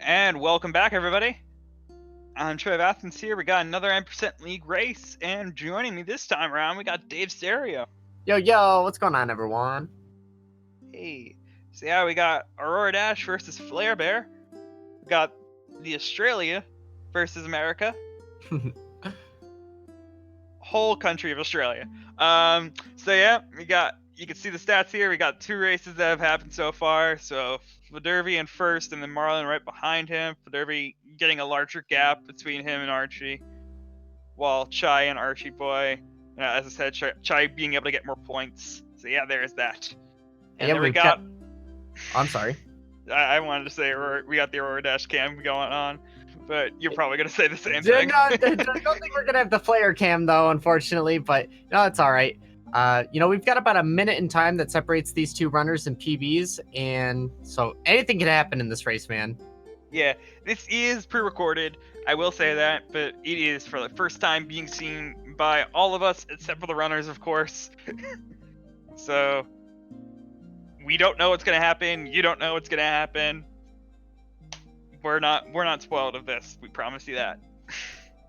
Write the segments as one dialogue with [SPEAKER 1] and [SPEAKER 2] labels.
[SPEAKER 1] And welcome back, everybody. I'm Trev Athens here. We got another 9% League race, and joining me this time around, we got Dave Stereo.
[SPEAKER 2] Yo, what's going on, everyone?
[SPEAKER 1] Hey. So yeah, we got AuroraDash versus flarebear. We got the Australia versus America. Whole country of Australia. So yeah, you can see the stats here. We got two races that have happened so far. So Fladerby in first, and then Marlon right behind him. Fladerby getting a larger gap between him and Archie, while Chai and Archie Boy, as I said, Chai being able to get more points. So yeah, there's that. And
[SPEAKER 2] yeah,
[SPEAKER 1] then we got.
[SPEAKER 2] I'm sorry.
[SPEAKER 1] I wanted to say we got the AuroraDash cam going on, but you're probably gonna say the same thing.
[SPEAKER 2] I don't think we're gonna have the flare cam though, unfortunately. But no, it's all right. We've got about a minute in time that separates these two runners in PBs, and so anything can happen in this race, man.
[SPEAKER 1] Yeah, this is pre-recorded, I will say that, but it is for the first time being seen by all of us, except for the runners, of course. So, we don't know what's gonna happen, you don't know what's gonna happen. We're not spoiled of this, we promise you that.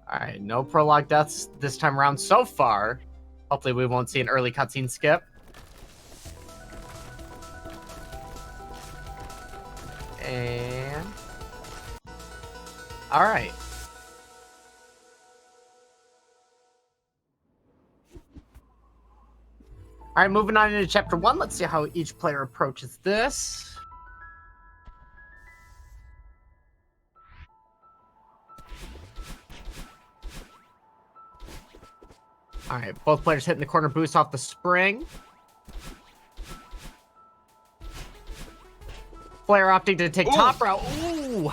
[SPEAKER 2] Alright, no prologue deaths this time around so far. Hopefully we won't see an early cutscene skip. And... Alright. Alright, moving on into Chapter 1. Let's see how each player approaches this. Alright, both players hitting the corner boost off the spring. Flare opting to take top route. Ooh!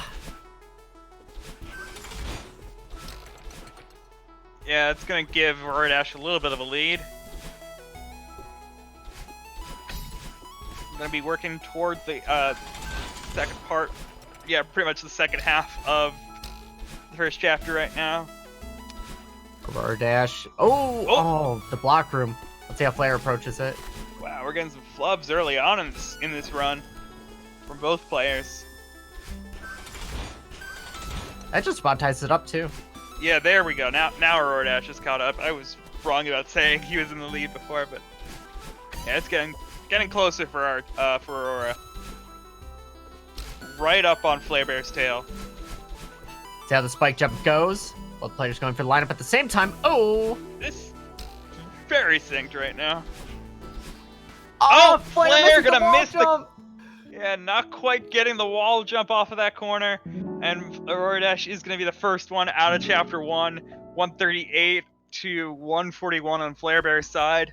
[SPEAKER 1] Yeah, it's gonna give AuroraDash a little bit of a lead. I'm gonna be working toward the second part. Yeah, pretty much the second half of the first chapter right now.
[SPEAKER 2] AuroraDash. Oh, the block room. Let's see how Flare approaches it.
[SPEAKER 1] Wow, we're getting some flubs early on in this run from both players.
[SPEAKER 2] That just about ties it up too.
[SPEAKER 1] Yeah, there we go. Now AuroraDash is caught up. I was wrong about saying he was in the lead before, but yeah, it's getting closer for Aurora. Right up on flarebear's tail.
[SPEAKER 2] See how the spike jump goes. Both players going for the lineup at the same time. Oh!
[SPEAKER 1] This is very synced right now.
[SPEAKER 2] Oh,
[SPEAKER 1] Flare gonna miss
[SPEAKER 2] jump.
[SPEAKER 1] Yeah, not quite getting the wall jump off of that corner. And AuroraDash is gonna be the first one out of Chapter 1. 138 to 141 on flarebear's side.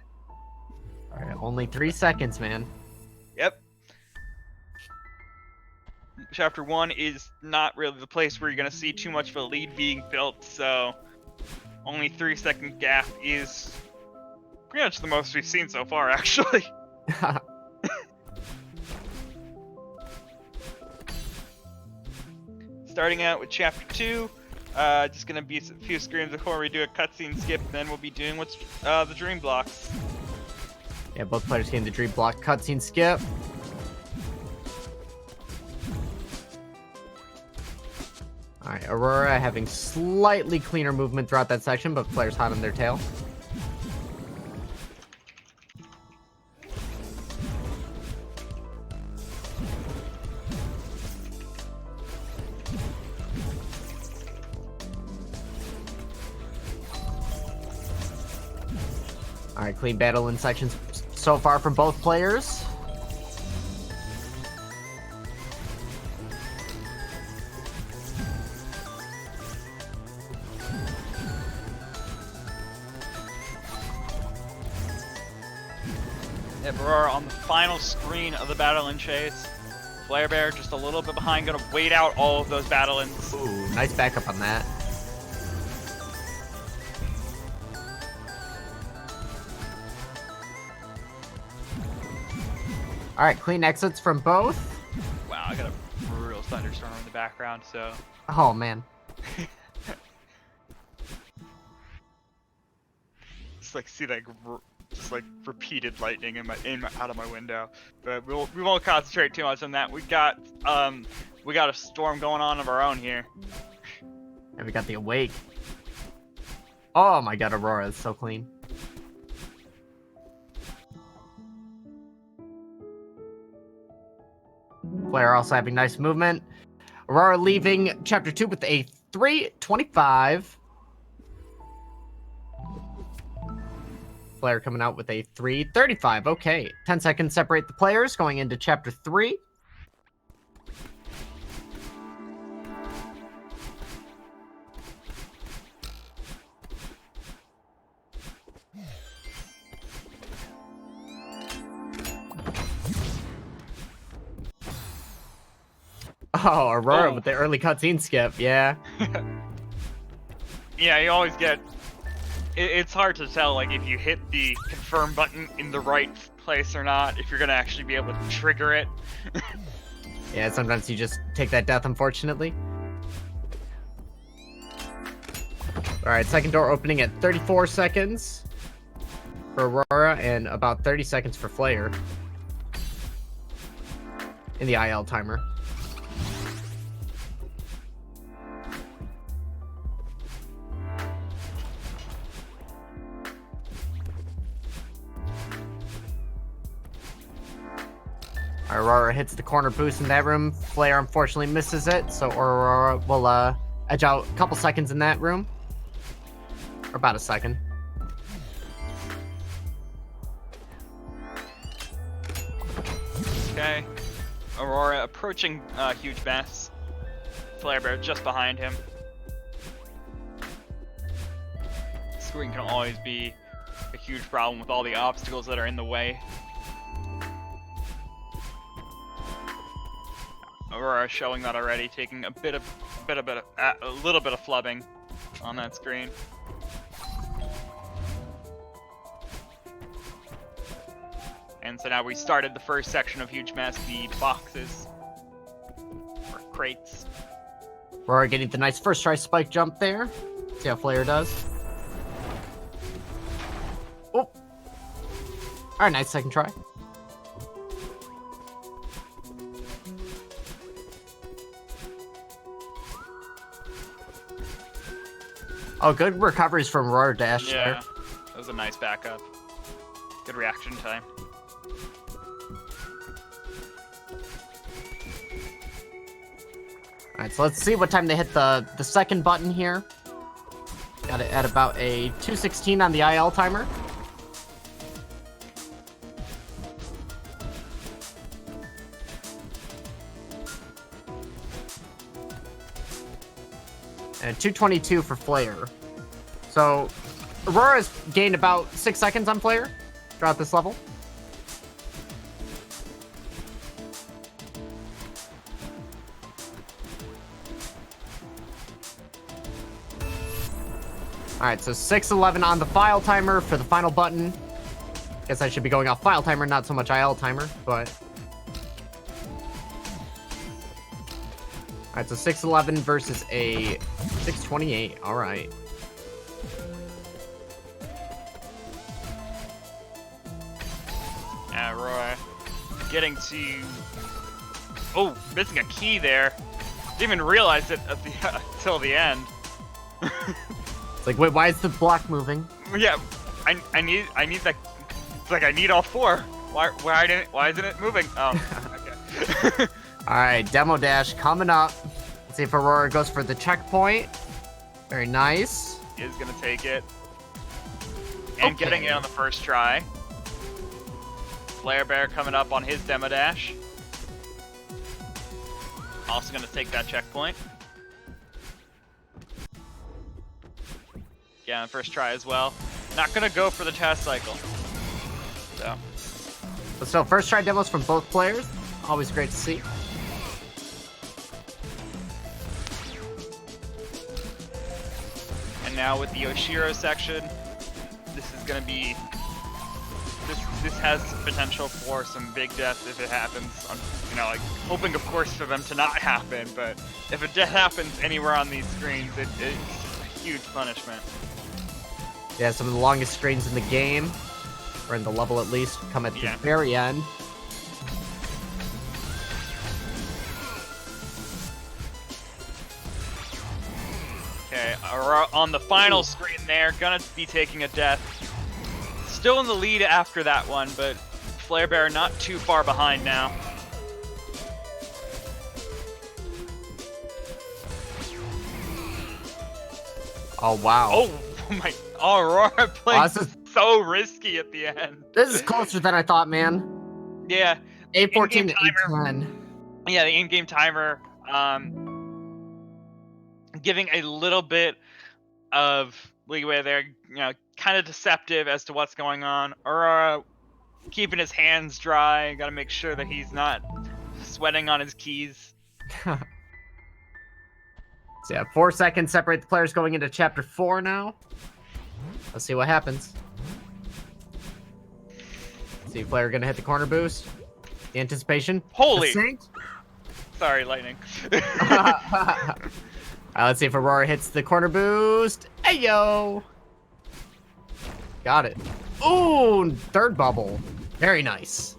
[SPEAKER 2] Alright, only 3 seconds, man.
[SPEAKER 1] Yep. Chapter 1 is not really the place where you're going to see too much of a lead being built, so only 3-second gap is pretty much the most we've seen so far, actually. Starting out with Chapter 2, just going to be a few screens before we do a cutscene skip, and then we'll be doing what's the dream blocks.
[SPEAKER 2] Yeah, both players getting the dream block cutscene skip. Alright, Aurora having slightly cleaner movement throughout that section, but players hot on their tail. Alright, clean battle in sections so far from both players.
[SPEAKER 1] Aurora on the final screen of the battle and chase. Flarebear just a little bit behind, gonna wait out all of those battle-ins.
[SPEAKER 2] Ooh, nice backup on that. Alright, clean exits from both.
[SPEAKER 1] Wow, I got a brutal thunderstorm in the background, so...
[SPEAKER 2] Oh, man.
[SPEAKER 1] Just like see like repeated lightning out of my window, but we won't concentrate too much on that. We got we got a storm going on of our own here.
[SPEAKER 2] And we got the Awake. Oh my god, Aurora is so clean. Flare also having nice movement. Aurora leaving Chapter 2 with a 3.25. Flare coming out with a 3.35. Okay, 10 seconds separate the players going into Chapter 3. Oh, Aurora with the early cutscene skip, yeah.
[SPEAKER 1] Yeah, you always get... It's hard to tell, like, if you hit the confirm button in the right place or not, if you're gonna actually be able to trigger it.
[SPEAKER 2] Yeah, sometimes you just take that death, unfortunately. Alright, second door opening at 34 seconds for Aurora and about 30 seconds for Flare in the IL timer. Aurora hits the corner boost in that room. Flare unfortunately misses it, so Aurora will edge out a couple seconds in that room. Or about a second.
[SPEAKER 1] Okay. Aurora approaching huge mess. Flarebear just behind him. Screen can always be a huge problem with all the obstacles that are in the way. Aurora showing that already, taking a little bit of flubbing on that screen. And so now we started the first section of Huge Mess, the boxes or crates.
[SPEAKER 2] Aurora getting the nice first try spike jump there. See how Flare does. Oh, all right, nice second try. Oh, good recoveries from AuroraDash there.
[SPEAKER 1] Yeah, that was a nice backup. Good reaction time.
[SPEAKER 2] Alright, so let's see what time they hit the second button here. Got it at about a 2:16 on the IL timer. And 2:22 for Flare. So, Aurora's gained about 6 seconds on Flare throughout this level. Alright, so 6:11 on the file timer for the final button. Guess I should be going off file timer, not so much IL timer, but... Alright, so 6:11 versus a 6:28. Alright.
[SPEAKER 1] Aurora getting to... Oh, missing a key there. Didn't even realize it at the until the end.
[SPEAKER 2] It's like, wait, why is the block moving?
[SPEAKER 1] Yeah, I need that. It's like I need all four. Why isn't it moving? Oh, okay.
[SPEAKER 2] Alright, Demo Dash coming up. Let's see if Aurora goes for the checkpoint. Very nice.
[SPEAKER 1] He is gonna take it. And getting it on the first try. Flarebear coming up on his Demo Dash. Also gonna take that checkpoint. Yeah, first try as well. Not gonna go for the test cycle. So.
[SPEAKER 2] But still, first try demos from both players. Always great to see.
[SPEAKER 1] And now with the Oshiro section, this is gonna be... This has potential for some big deaths if it happens. You know, like, hoping of course for them to not happen, but if a death happens anywhere on these screens, it's a huge punishment.
[SPEAKER 2] Yeah, some of the longest screens in the game, or in the level at least, come at the very end.
[SPEAKER 1] Okay, Aurora on the final screen there, gonna be taking a death. Still in the lead after that one, but flarebear not too far behind now.
[SPEAKER 2] Oh, wow.
[SPEAKER 1] Oh my, Aurora playing so risky at the end.
[SPEAKER 2] This is closer than I thought, man.
[SPEAKER 1] Yeah.
[SPEAKER 2] 8:14 to 8:10.
[SPEAKER 1] Yeah, the in-game timer, giving a little bit of leeway there, you know, kind of deceptive as to what's going on. Aurora keeping his hands dry, gotta make sure that he's not sweating on his keys.
[SPEAKER 2] So yeah, 4 seconds separate the players going into chapter 4 now. Let's see what happens. See, player gonna hit the corner boost. The anticipation.
[SPEAKER 1] Holy!
[SPEAKER 2] The
[SPEAKER 1] Sorry, lightning.
[SPEAKER 2] Let's see if Aurora hits the corner boost. Hey yo! Got it. Ooh, third bubble. Very nice.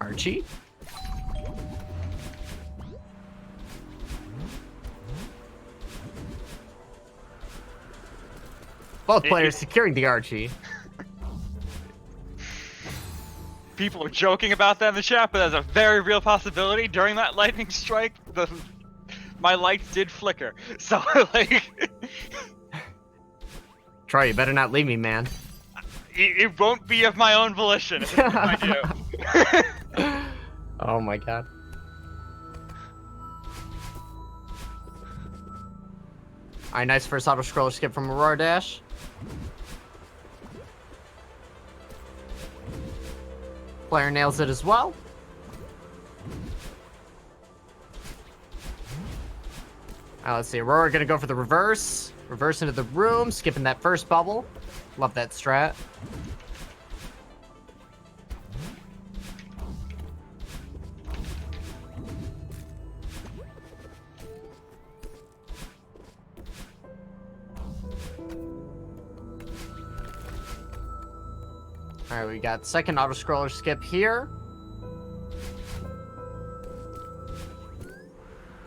[SPEAKER 2] Archie. Both players securing the Archie.
[SPEAKER 1] People are joking about that in the chat, but that's a very real possibility. During that lightning strike, my lights did flicker. So, like...
[SPEAKER 2] Troy, you better not leave me, man.
[SPEAKER 1] It won't be of my own volition if I do.
[SPEAKER 2] Oh my god. Alright, nice first auto-scroller skip from AuroraDash. Player nails it as well. Let's see, Aurora gonna go for the reverse. Reverse into the room, skipping that first bubble. Love that strat. Alright, we got second auto-scroller skip here.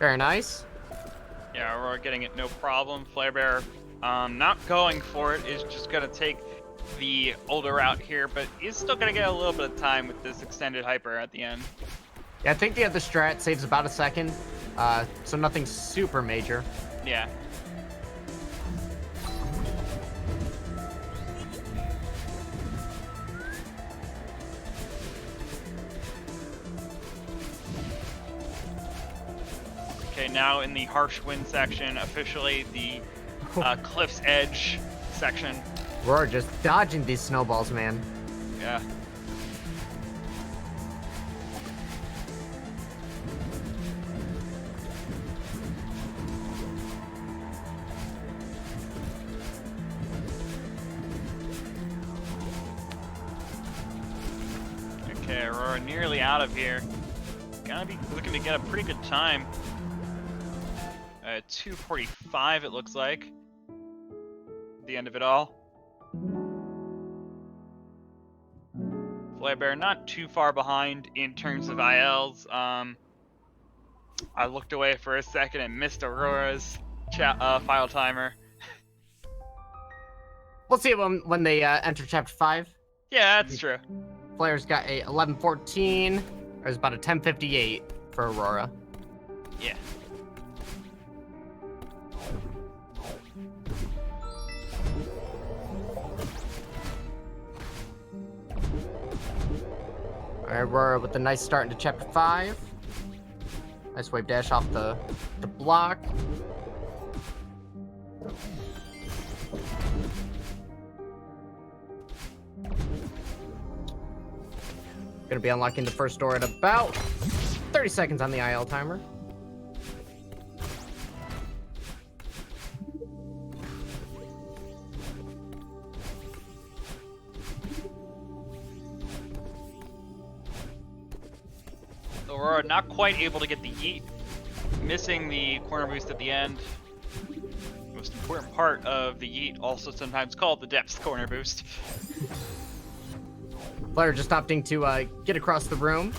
[SPEAKER 2] Very nice.
[SPEAKER 1] Yeah, Aurora getting it no problem. Flarebear not going for it, is just going to take the older route here, but he's still going to get a little bit of time with this extended hyper at the end.
[SPEAKER 2] Yeah, I think the other strat saves about a second, so nothing super major.
[SPEAKER 1] Yeah. Okay, now in the harsh wind section, officially the cliff's edge section.
[SPEAKER 2] We're just dodging these snowballs, man.
[SPEAKER 1] Yeah. Okay, Aurora nearly out of here. Gonna be looking to get a pretty good time. 2:45 it looks like. The end of it all. Flarebear not too far behind in terms of ILs. I looked away for a second and missed Aurora's file timer.
[SPEAKER 2] We'll see when they enter chapter 5.
[SPEAKER 1] Yeah, that's true.
[SPEAKER 2] Players got a 11:14. There's about a 10:58 for Aurora.
[SPEAKER 1] Yeah.
[SPEAKER 2] Alright, Aurora with a nice start into chapter 5. Nice wave dash off the block. Gonna be unlocking the first door at about 30 seconds on the IL timer.
[SPEAKER 1] Aurora not quite able to get the yeet, missing the corner boost at the end. Most important part of the yeet, also sometimes called the depth corner boost.
[SPEAKER 2] Flare just opting to get across the room.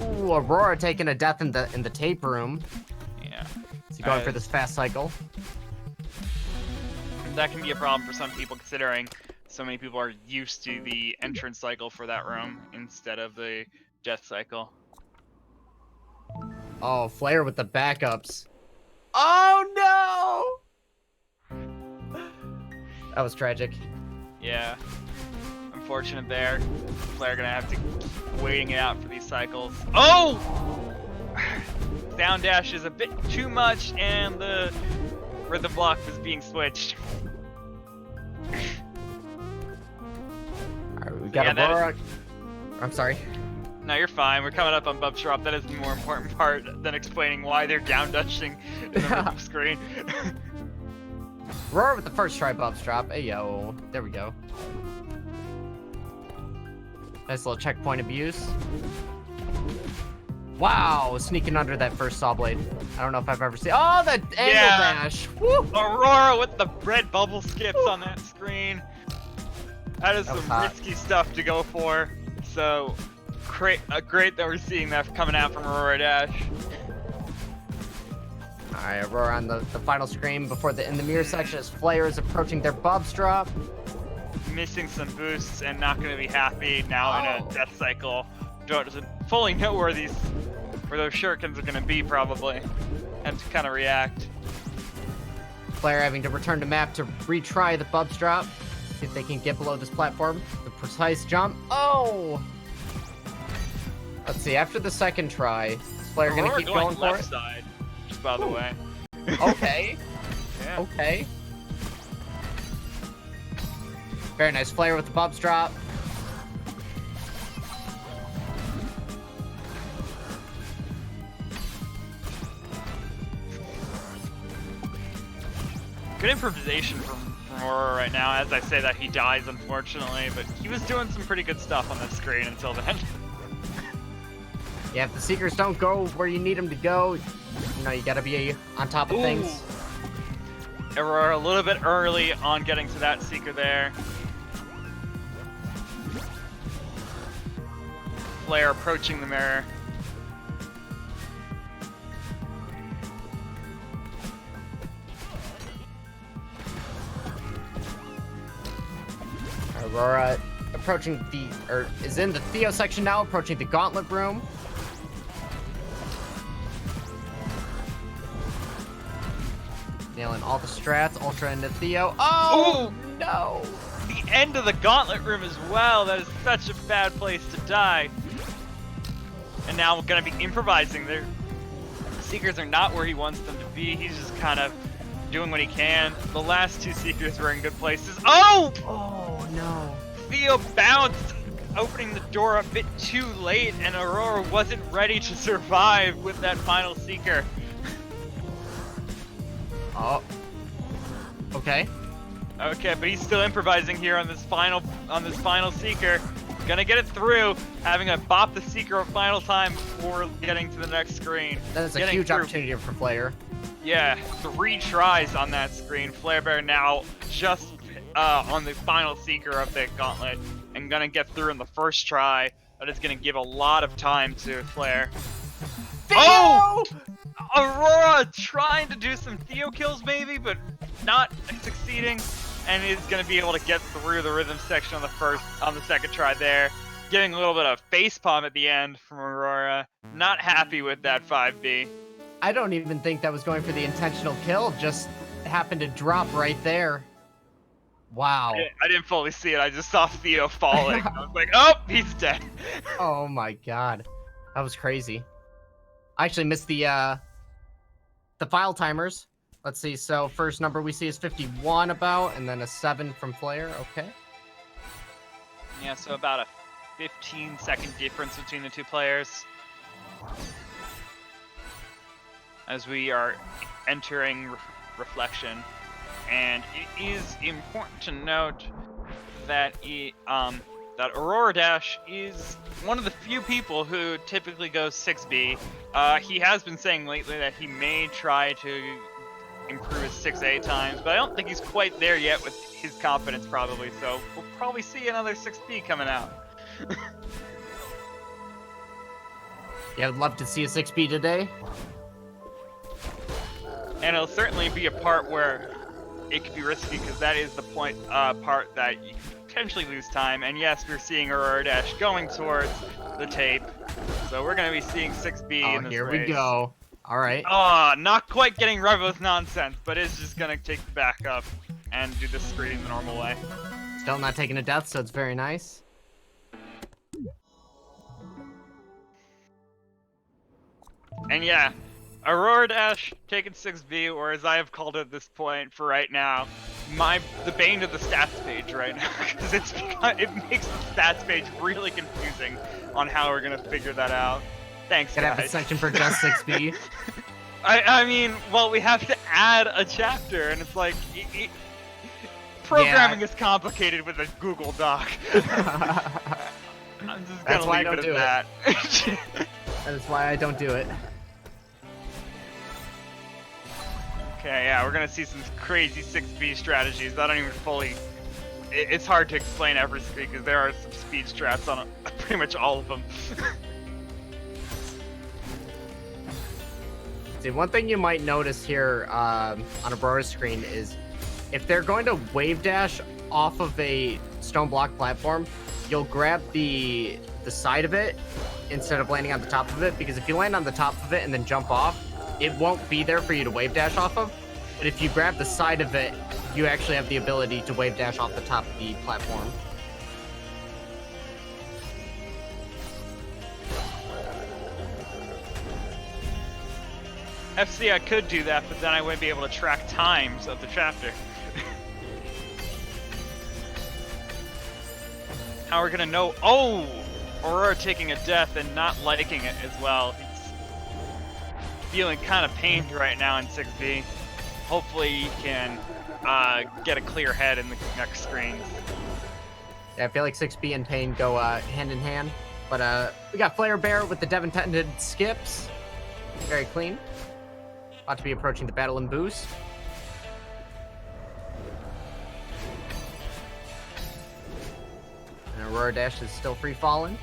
[SPEAKER 2] Ooh, Aurora taking a death in the tape room.
[SPEAKER 1] Yeah.
[SPEAKER 2] Is he going for this fast cycle?
[SPEAKER 1] That can be a problem for some people, considering so many people are used to the entrance cycle for that room instead of the death cycle.
[SPEAKER 2] Oh, Flare with the backups. Oh no! That was tragic.
[SPEAKER 1] Yeah. Unfortunate there. Flare gonna have to keep waiting it out for these cycles. Oh! Down dash is a bit too much, and the rhythm block is being switched.
[SPEAKER 2] Alright, we got Aurora. I'm sorry.
[SPEAKER 1] No, you're fine. We're coming up on Bub's drop. That is the more important part than explaining why they're down dashing in the rhythm screen.
[SPEAKER 2] Aurora with the first try Bub's drop. Hey yo, there we go. Nice little checkpoint abuse. Wow, sneaking under that first saw blade. I don't know if I've ever seen. Oh, the angle dash. Woo!
[SPEAKER 1] Aurora with the red bubble skips on that screen. That is some risky stuff to go for. So great that we're seeing that coming out from AuroraDash.
[SPEAKER 2] Alright, Aurora on the final screen before in the mirror section as Flare is approaching their Bub's drop.
[SPEAKER 1] Missing some boosts and not going to be happy now in a death cycle. Doesn't fully know where those shurikens are going to be, probably. Have to kind of react.
[SPEAKER 2] Flare having to return to map to retry the Bub's drop. See if they can get below this platform. The precise jump. Oh! Let's see, after the second try, is Flare going to keep going for
[SPEAKER 1] left
[SPEAKER 2] it?
[SPEAKER 1] side, just by the way.
[SPEAKER 2] Okay.
[SPEAKER 1] Yeah.
[SPEAKER 2] Okay. Very nice. Flare with the Bub's drop.
[SPEAKER 1] Good improvisation from Aurora right now. As I say that, he dies, unfortunately, but he was doing some pretty good stuff on the screen until then.
[SPEAKER 2] Yeah, if the Seekers don't go where you need them to go, you know, you gotta be on top of things.
[SPEAKER 1] Aurora a little bit early on getting to that Seeker there. Flare approaching the mirror.
[SPEAKER 2] Aurora approaching is in the Theo section now, approaching the Gauntlet room. Nailing all the strats, Ultra into Theo. Oh, no!
[SPEAKER 1] The end of the Gauntlet room as well. That is such a bad place to die. And now we're going to be improvising. The Seekers are not where he wants them to be. He's just kind of doing what he can. The last two Seekers were in good places. Oh!
[SPEAKER 2] Oh, no.
[SPEAKER 1] Theo bounced, opening the door a bit too late, and Aurora wasn't ready to survive with that final Seeker.
[SPEAKER 2] Oh. Okay.
[SPEAKER 1] Okay, but he's still improvising here on this final Seeker. Gonna get it through, having to bop the Seeker a final time before getting to the next screen.
[SPEAKER 2] That is a huge opportunity for Flare.
[SPEAKER 1] Yeah, 3 tries on that screen. Flarebear now just on the final Seeker of the Gauntlet and gonna get through in the first try. That is gonna give a lot of time to Flare.
[SPEAKER 2] Theo!
[SPEAKER 1] Oh! Aurora trying to do some Theo kills maybe, but not succeeding, and is gonna be able to get through the rhythm section on the second try there. Getting a little bit of facepalm at the end from Aurora. Not happy with that 5B.
[SPEAKER 2] I don't even think that was going for the intentional kill, just happened to drop right there. Wow.
[SPEAKER 1] I didn't fully see it, I just saw Theo falling. I was like, oh, he's dead.
[SPEAKER 2] Oh my god. That was crazy. I actually missed the file timers. Let's see, so first number we see is 51 about, and then a 7 from Flare, okay.
[SPEAKER 1] Yeah, so about a 15-second difference between the two players. As we are entering Reflection. And it is important to note that that AuroraDash is one of the few people who typically goes 6B. He has been saying lately that he may try to improve his 6A times, but I don't think he's quite there yet with his confidence probably, so we'll probably see another 6B coming out.
[SPEAKER 2] Yeah, I'd love to see a 6B today.
[SPEAKER 1] And it'll certainly be a part where it could be risky, because that is the part that you could potentially lose time. And yes, we're seeing AuroraDash going towards the tape, so we're going to be seeing 6B in this
[SPEAKER 2] here
[SPEAKER 1] race.
[SPEAKER 2] we go. All right.
[SPEAKER 1] Oh, not quite getting Revo's nonsense, but it's just going to take the back up and do the screen the normal way.
[SPEAKER 2] Still not taking a death, so it's very nice.
[SPEAKER 1] And yeah, AuroraDash taking 6B, or as I have called it at this point for right now, the bane of the stats page right now, because it makes the stats page really confusing on how we're gonna figure that out. Thanks,
[SPEAKER 2] Gonna
[SPEAKER 1] guys.
[SPEAKER 2] have a section for just 6B.
[SPEAKER 1] I mean, well, we have to add a chapter, and it's like, programming is complicated with a Google Doc. I'm just gonna leave it at that.
[SPEAKER 2] That is why I don't do it.
[SPEAKER 1] Okay, yeah, we're gonna see some crazy 6B strategies. I don't even fully... It's hard to explain every speed, because there are some speed strats on pretty much all of them.
[SPEAKER 2] See, one thing you might notice here on Aurora's screen is if they're going to wave dash off of a stone block platform, you'll grab the side of it instead of landing on the top of it, because if you land on the top of it and then jump off, it won't be there for you to wave dash off of. But if you grab the side of it, you actually have the ability to wave dash off the top of the platform.
[SPEAKER 1] FC, I could do that, but then I wouldn't be able to track times of the chapter. How are we gonna know? Oh! Aurora taking a death and not liking it as well. He's feeling kind of pained right now in 6B. Hopefully he can get a clear head in the next screens.
[SPEAKER 2] Yeah, I feel like 6B and Pain go hand in hand. But we got Flarebear with the dev intended skips. Very clean. About to be approaching the battle and boost. And AuroraDash is still free falling.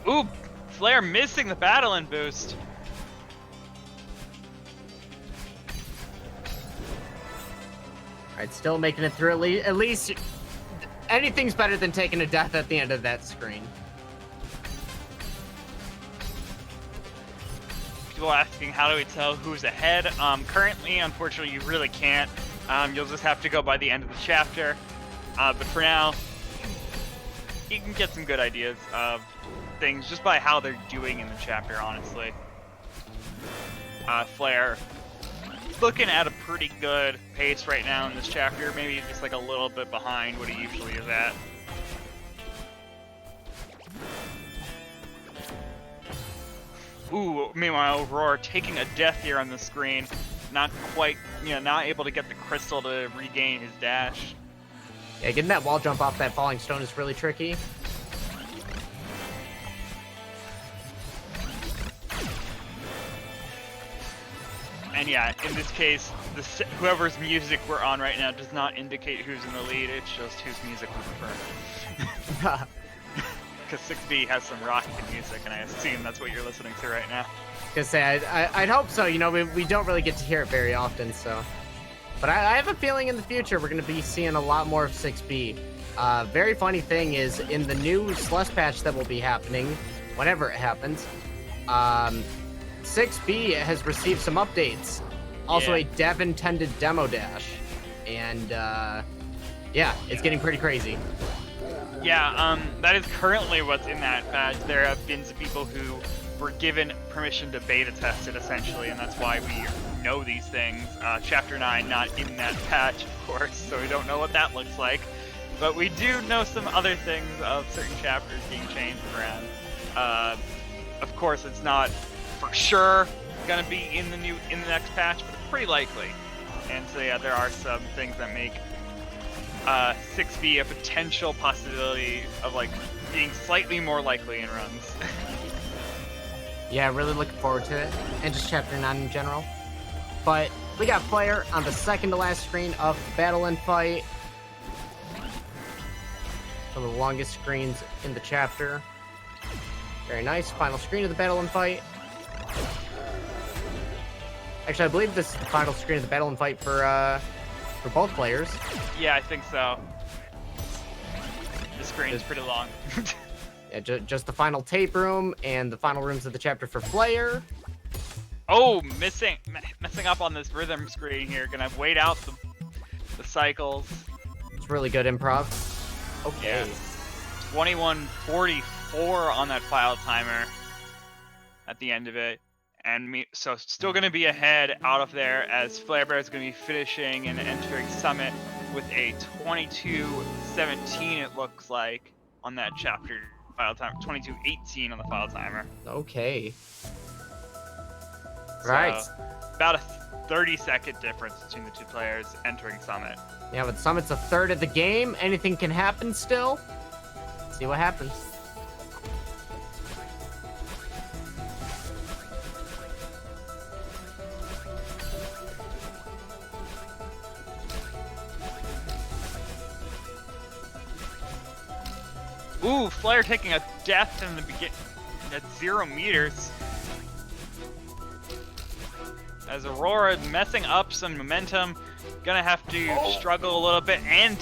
[SPEAKER 1] Ooh, Flare missing the battle and boost.
[SPEAKER 2] Alright, still making it through at least anything's better than taking a death at the end of that screen.
[SPEAKER 1] People asking how do we tell who's ahead. Currently, unfortunately, you really can't. You'll just have to go by the end of the chapter. But for now, you can get some good ideas of things just by how they're doing in the chapter, honestly. Flare looking at a pretty good pace right now in this chapter, maybe just like a little bit behind what he usually is at. Ooh, meanwhile, Aurora taking a death here on the screen, not quite, not able to get the crystal to regain his dash.
[SPEAKER 2] Yeah, getting that wall jump off that falling stone is really tricky.
[SPEAKER 1] And yeah, in this case, whoever's music we're on right now does not indicate who's in the lead, it's just whose music we prefer. Because 6B has some rocking music, and I assume that's what you're listening to right now.
[SPEAKER 2] Gonna say, I'd hope so. We don't really get to hear it very often, so. But I have a feeling in the future we're gonna be seeing a lot more of 6B. Very funny thing is, in the new Celeste patch that will be happening, whenever it happens, 6B has received some updates. Also a dev intended demo dash. And yeah, it's getting pretty crazy.
[SPEAKER 1] Yeah, that is currently what's in that patch. There have been some people who were given permission to beta test it, essentially, and that's why we know these things. Chapter 9 not in that patch, of course, so we don't know what that looks like. But we do know some other things of certain chapters being changed around. Of course, it's not for sure gonna be in the next patch, but pretty likely. And so yeah, there are some things that make 6B a potential possibility of like being slightly more likely in runs.
[SPEAKER 2] Yeah, really looking forward to it, and just Chapter 9 in general. But we got Flare on the second to last screen of Battle and Fight. One of the longest screens in the chapter. Very nice. Final screen of the Battle and Fight. Actually, I believe this is the final screen of the Battle and Fight for both players.
[SPEAKER 1] Yeah, I think so. The screen's pretty long.
[SPEAKER 2] Yeah, just the final tape room and the final rooms of the chapter for Flare.
[SPEAKER 1] Oh, messing up on this rhythm screen here. Gonna wait out the cycles.
[SPEAKER 2] It's really good improv. Okay.
[SPEAKER 1] Yeah. 21:44 on that file timer at the end of it. And so still going to be ahead out of there as flarebear is going to be finishing and entering Summit with a 22:17 it looks like on that chapter file timer. 22:18 on the file timer.
[SPEAKER 2] Okay.
[SPEAKER 1] So,
[SPEAKER 2] right.
[SPEAKER 1] About a 30-second difference between the two players entering Summit.
[SPEAKER 2] Yeah, but Summit's a third of the game. Anything can happen still. Let's see what happens.
[SPEAKER 1] Ooh, Flare taking a death in the beginning at 0 meters. As Aurora messing up some momentum, gonna have to struggle a little bit and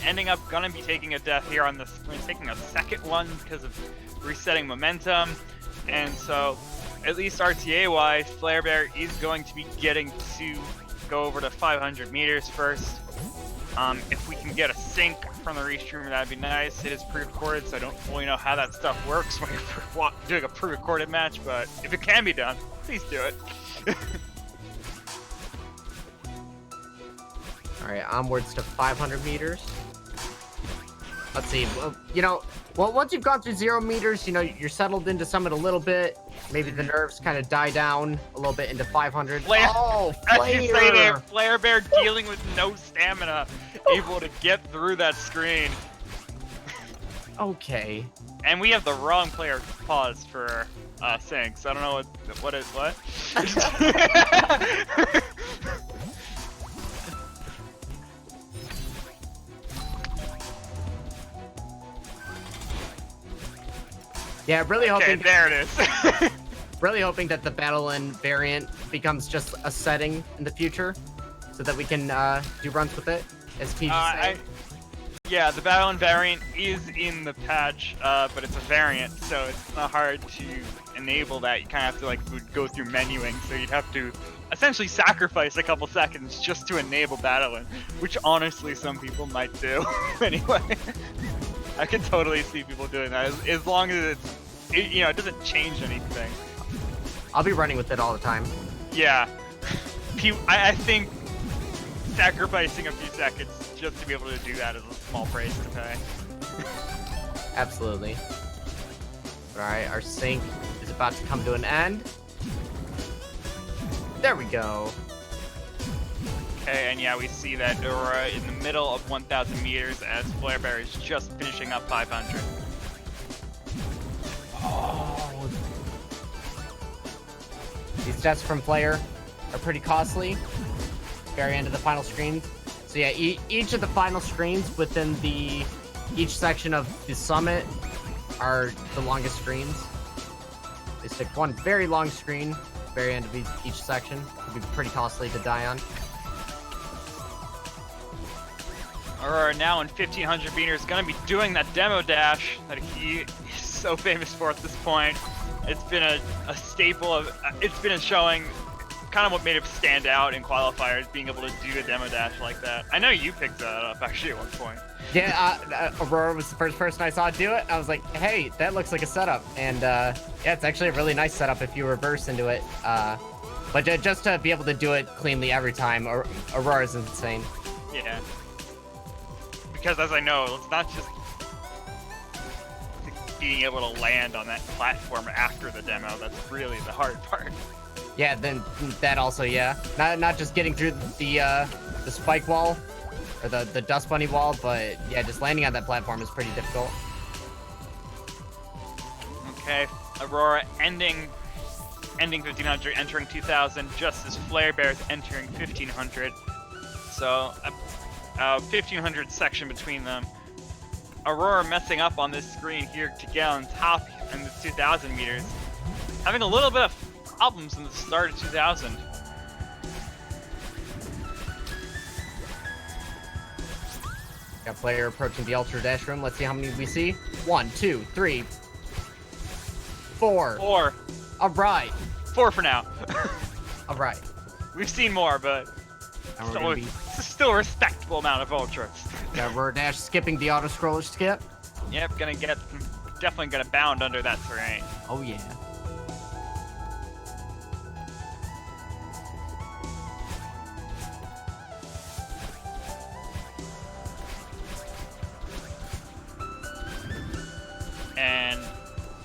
[SPEAKER 1] ending up gonna be taking a death here on this, taking a second one because of resetting momentum. And so, at least RTA-wise, Flarebear is going to be getting to go over to 500 meters first. If we can get a sync from the restreamer, that'd be nice. It is pre-recorded, so I don't fully know how that stuff works when you're doing a pre-recorded match, but if it can be done, please do it.
[SPEAKER 2] Alright, onwards to 500 meters. Let's see. You know, well, once you've gone through 0 meters, you know, you're settled into Summit a little bit. Maybe the nerves kind of die down a little bit into 500. Oh, Flare!
[SPEAKER 1] As you say there, Flarebear dealing with no stamina, able to get through that screen.
[SPEAKER 2] Okay.
[SPEAKER 1] And we have the wrong player paused for sync, so I don't know what.
[SPEAKER 2] Yeah, really hoping.
[SPEAKER 1] Okay, there it is.
[SPEAKER 2] Really hoping that the Battle and variant becomes just a setting in the future, so that we can do runs with it, as PG said.
[SPEAKER 1] Yeah, the Battle and variant is in the patch, but it's a variant, so it's not hard to enable that. You kind of have to like go through menuing, so you'd have to essentially sacrifice a couple seconds just to enable battling, which honestly some people might do. Anyway, I can totally see people doing that as long as it doesn't change anything.
[SPEAKER 2] I'll be running with it all the time.
[SPEAKER 1] Yeah, I think sacrificing a few seconds just to be able to do that is a small price to pay.
[SPEAKER 2] Absolutely. Alright, our sync is about to come to an end. There we go.
[SPEAKER 1] Okay, and yeah, we see that Aurora in the middle of 1,000 meters as Flarebear is just finishing up 500.
[SPEAKER 2] Oh. These deaths from Flare are pretty costly. Very end of the final screen. So yeah, each of the final screens within each section of the Summit are the longest screens. They stick one very long screen, very end of each section. It would be pretty costly to die on.
[SPEAKER 1] Aurora now in 1,500 meters, gonna be doing that demo dash that he is so famous for at this point. It's been a staple of, it's been a showing, kind of what made him stand out in qualifiers, being able to do a demo dash like that. I know you picked that up actually at one point.
[SPEAKER 2] Yeah, Aurora was the first person I saw do it. I was like, hey, that looks like a setup. And yeah, it's actually a really nice setup if you reverse into it. But just to be able to do it cleanly every time, Aurora's insane.
[SPEAKER 1] Yeah. Because as I know, it's not just being able to land on that platform after the demo. That's really the hard part.
[SPEAKER 2] Yeah, then that also, yeah. Not just getting through the spike wall or the dust bunny wall, but yeah, just landing on that platform is pretty difficult.
[SPEAKER 1] Okay, Aurora ending 1500, entering 2000, just as flarebear is entering 1500. So a 1500 section between them. Aurora messing up on this screen here to get on top in the 2000 meters, having a little bit of problems in the start of 2000.
[SPEAKER 2] Got player approaching the AuroraDash room. Let's see how many we see. 1, 2, 3, 4.
[SPEAKER 1] 4.
[SPEAKER 2] All right.
[SPEAKER 1] 4 for now.
[SPEAKER 2] All right.
[SPEAKER 1] We've seen more, but still a respectable amount of ultras.
[SPEAKER 2] Got AuroraDash skipping the auto scroller skip.
[SPEAKER 1] Yep, definitely gonna bound under that terrain.
[SPEAKER 2] Oh yeah.
[SPEAKER 1] And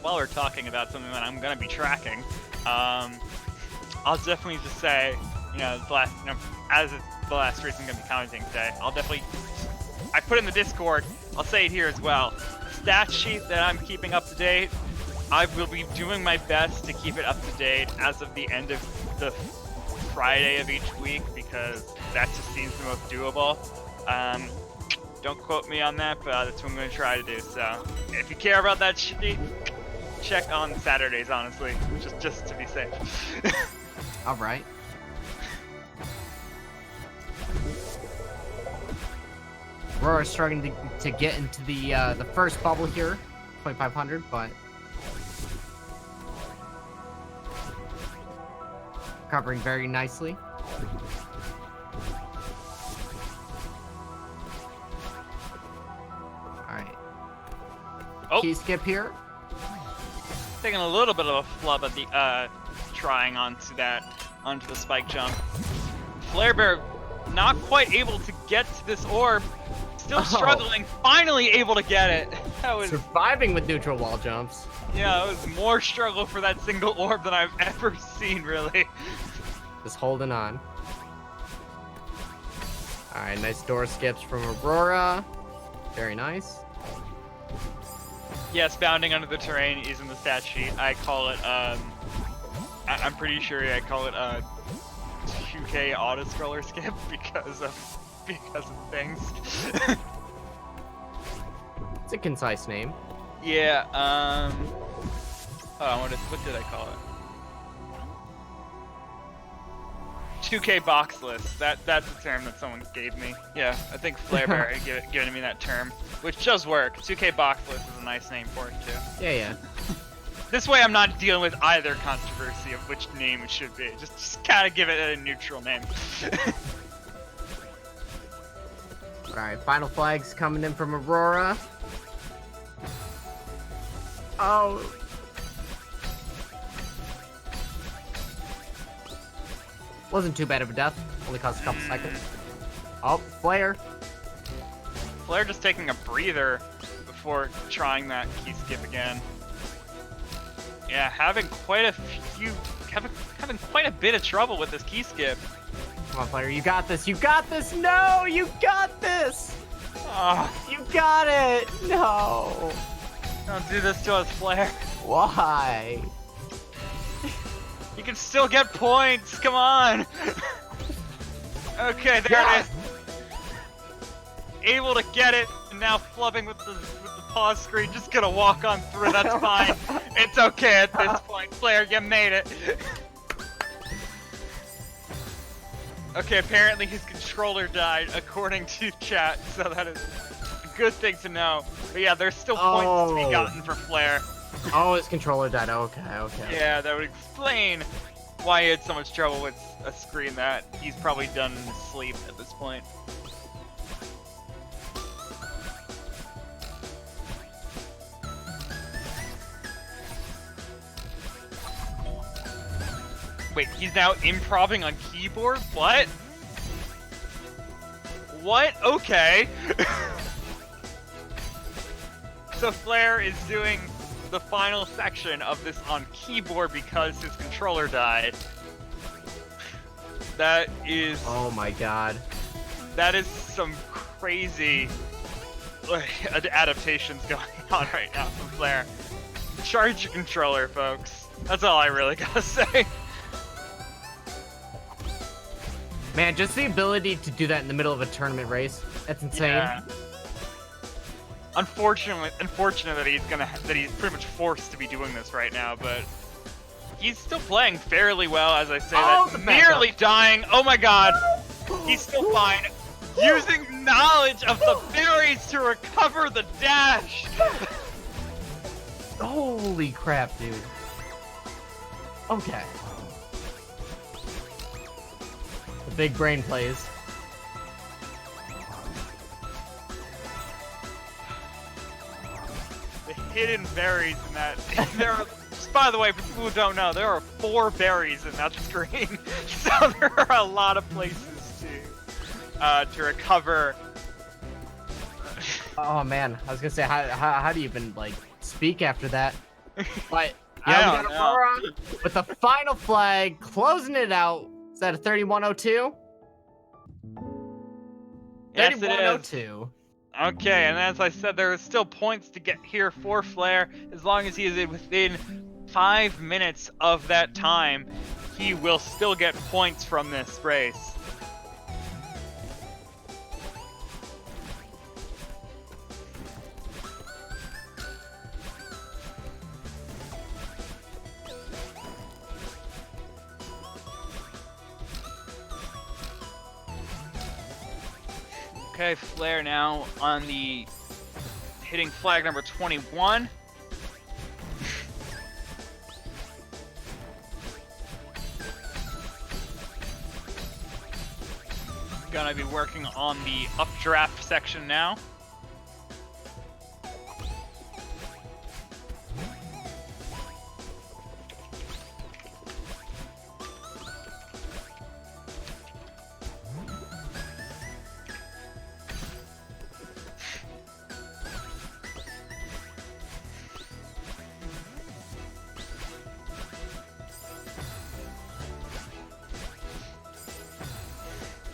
[SPEAKER 1] while we're talking about something that I'm gonna be tracking, I'll definitely just say, as the last race I'm gonna be commenting today, I put in the Discord, I'll say it here as well. The stat sheet that I'm keeping up to date, I will be doing my best to keep it up to date as of the end of the Friday of each week, because that just seems the most doable. Don't quote me on that, but that's what I'm going to try to do. So if you care about that sheet, check on Saturdays, honestly, just to be safe.
[SPEAKER 2] All right. Aurora's struggling to get into the first bubble here, 2500, but covering very nicely. All right.
[SPEAKER 1] Oh.
[SPEAKER 2] Key skip here.
[SPEAKER 1] Taking a little bit of a flub at the trying onto the spike jump. Flarebear not quite able to get to this orb. Still struggling, finally able to get it. That was
[SPEAKER 2] surviving with neutral wall jumps.
[SPEAKER 1] Yeah, it was more struggle for that single orb than I've ever seen, really.
[SPEAKER 2] Just holding on. All right, nice door skips from Aurora. Very nice.
[SPEAKER 1] Yes, bounding under the terrain is in the stat sheet. I call it, I'm pretty sure I call it 2K auto scroller skip because of things.
[SPEAKER 2] It's a concise name.
[SPEAKER 1] Yeah, what did I call it? 2K box list. That's the term that someone gave me. Yeah, I think Flarebear had given me that term, which does work. 2K box list is a nice name for it too.
[SPEAKER 2] Yeah.
[SPEAKER 1] This way I'm not dealing with either controversy of which name it should be. Just kind of give it a neutral name.
[SPEAKER 2] Alright, final flags coming in from Aurora. Oh. Wasn't too bad of a death. Only cost a couple seconds. Oh, Flare.
[SPEAKER 1] Flare just taking a breather before trying that key skip again. Yeah, having quite a bit of trouble with this key skip.
[SPEAKER 2] Come on, Flare, you got this. You got this. No, you got this. You got it. No.
[SPEAKER 1] Don't do this to us, Flare.
[SPEAKER 2] Why?
[SPEAKER 1] You can still get points. Come on. Okay, there it is. Able to get it, and now flubbing with the pause screen. Just gonna walk on through. That's fine. It's okay at this point, Flare. You made it. Okay, apparently his controller died, according to chat, so that is a good thing to know. But yeah, there's still points to be gotten for Flare.
[SPEAKER 2] Oh, his controller died. Okay.
[SPEAKER 1] Yeah, that would explain why he had so much trouble with a screen that he's probably done in his sleep at this point. Wait, he's now improving on keyboard? What? What? Okay. So Flare is doing the final section of this on keyboard because his controller died. That is...
[SPEAKER 2] Oh my god.
[SPEAKER 1] That is some crazy adaptations going on right now from Flare. Charge your controller, folks. That's all I really gotta say.
[SPEAKER 2] Man, just the ability to do that in the middle of a tournament race. That's insane.
[SPEAKER 1] Yeah. Unfortunate that he's pretty much forced to be doing this right now, but he's still playing fairly well, as I say that. Nearly dying. Oh my god. He's still fine. Using knowledge of the berries to recover the dash.
[SPEAKER 2] Holy crap, dude. Okay. The big brain plays.
[SPEAKER 1] The hidden berries in that. There are, just by the way, for people who don't know, there are 4 berries in that screen. So there are a lot of places to recover.
[SPEAKER 2] Oh man, I was gonna say, how do you even like speak after that? But
[SPEAKER 1] Yeah,
[SPEAKER 2] we got Aurora with the final flag, closing it out. Is that a 3102?
[SPEAKER 1] Yes, it is.
[SPEAKER 2] 3102.
[SPEAKER 1] Okay, and as I said, there are still points to get here for Flare. As long as he is within 5 minutes of that time, he will still get points from this race. Okay, Flare now on the hitting flag number 21. Gonna be working on the updraft section now.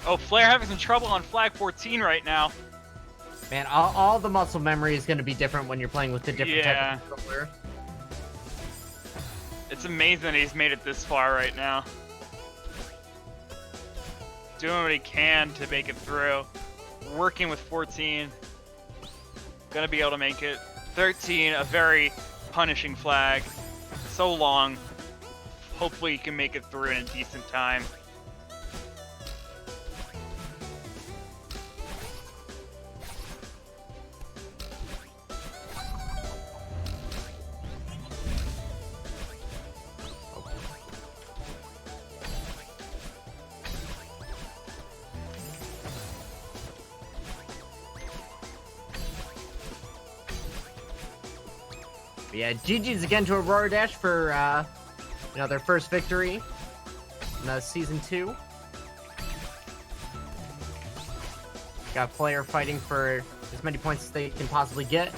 [SPEAKER 1] Oh, Flare having some trouble on flag 14 right now.
[SPEAKER 2] Man, all the muscle memory is going to be different when you're playing with the different type of controller.
[SPEAKER 1] It's amazing that he's made it this far right now. Doing what he can to make it through. Working with 14. Gonna be able to make it. 13, a very punishing flag. So long. Hopefully he can make it through in a decent time.
[SPEAKER 2] Yeah, GG's again to AuroraDash for their first victory in season 2. Got Flare fighting for as many points as they can possibly get.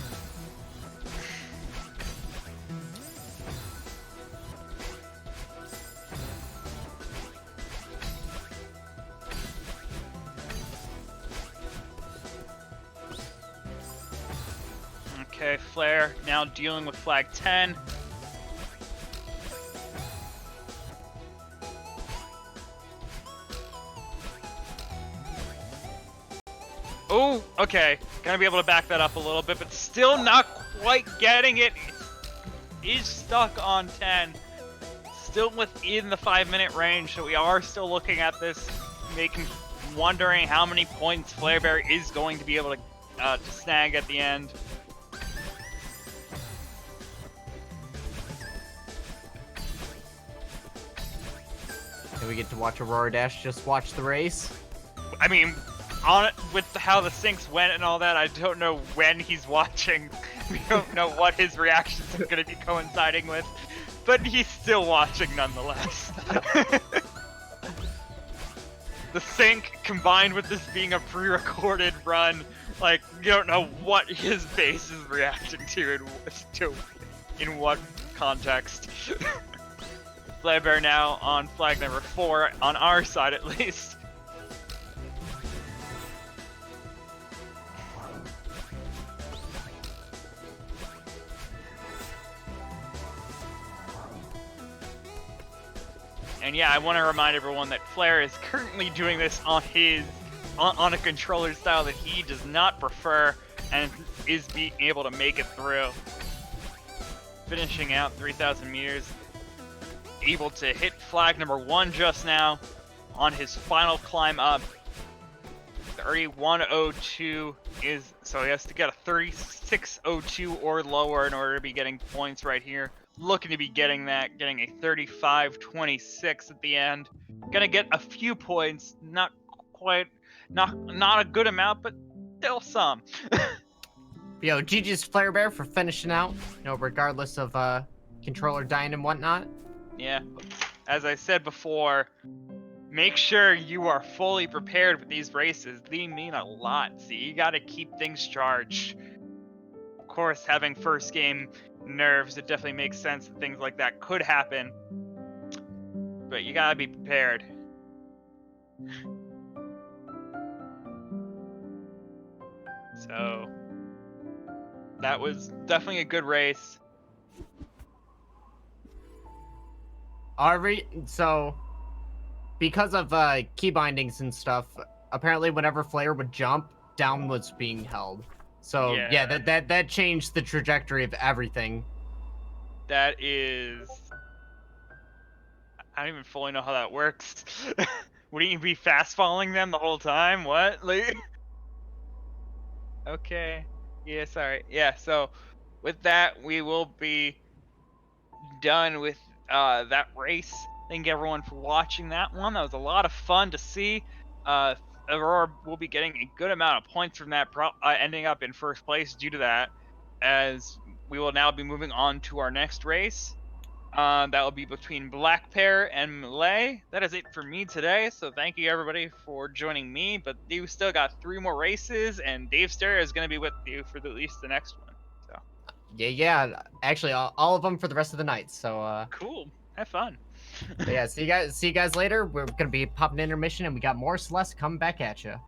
[SPEAKER 1] Okay, Flare now dealing with flag 10. Oh, okay. Gonna be able to back that up a little bit, but still not quite getting it. Is stuck on 10. Still within the 5-minute range, so we are still looking at this, wondering how many points Flarebear is going to be able to snag at the end.
[SPEAKER 2] And we get to watch AuroraDash just watch the race.
[SPEAKER 1] I mean, with how the syncs went and all that, I don't know when he's watching. We don't know what his reactions are going to be coinciding with, but he's still watching nonetheless. The sync combined with this being a pre-recorded run, like, you don't know what his base is reacting to in what context. Flarebear now on flag number 4 on our side at least. And yeah, I want to remind everyone that Flare is currently doing this on on a controller style that he does not prefer, and is being able to make it through. Finishing out 3,000 meters, able to hit flag number 1 just now on his final climb up. 31:02 is, so he has to get a 36:02 or lower in order to be getting points right here. Looking to be getting that, getting a 35:26 at the end. Gonna get a few points, not quite, not a good amount, but still some.
[SPEAKER 2] Yo, GG's Flarebear for finishing out, you know, regardless of controller dying and whatnot.
[SPEAKER 1] Yeah, as I said before, make sure you are fully prepared with these races. They mean a lot. See, you gotta keep things charged. Of course, having first game nerves, it definitely makes sense that things like that could happen. But you gotta be prepared. So, that was definitely a good race.
[SPEAKER 2] So, because of key bindings and stuff, apparently whenever Flare would jump, down was being held. So yeah, that changed the trajectory of everything.
[SPEAKER 1] That is, I don't even fully know how that works. Wouldn't you be fast following them the whole time? What? Like, okay. Yeah, sorry. Yeah, so with that, we will be done with that race. Thank everyone for watching that one. That was a lot of fun to see. Aurora will be getting a good amount of points from that, ending up in first place due to that, as we will now be moving on to our next race. That will be between Black Pear and Malay. That is it for me today, so thank you everybody for joining me, but you still got 3 more races, and Dave Stereo is going to be with you for at least the next one. So
[SPEAKER 2] Yeah, actually all of them for the rest of the night, so
[SPEAKER 1] cool, have fun.
[SPEAKER 2] Yeah, see you guys later. We're gonna be popping intermission, and we got more Celeste coming back at you.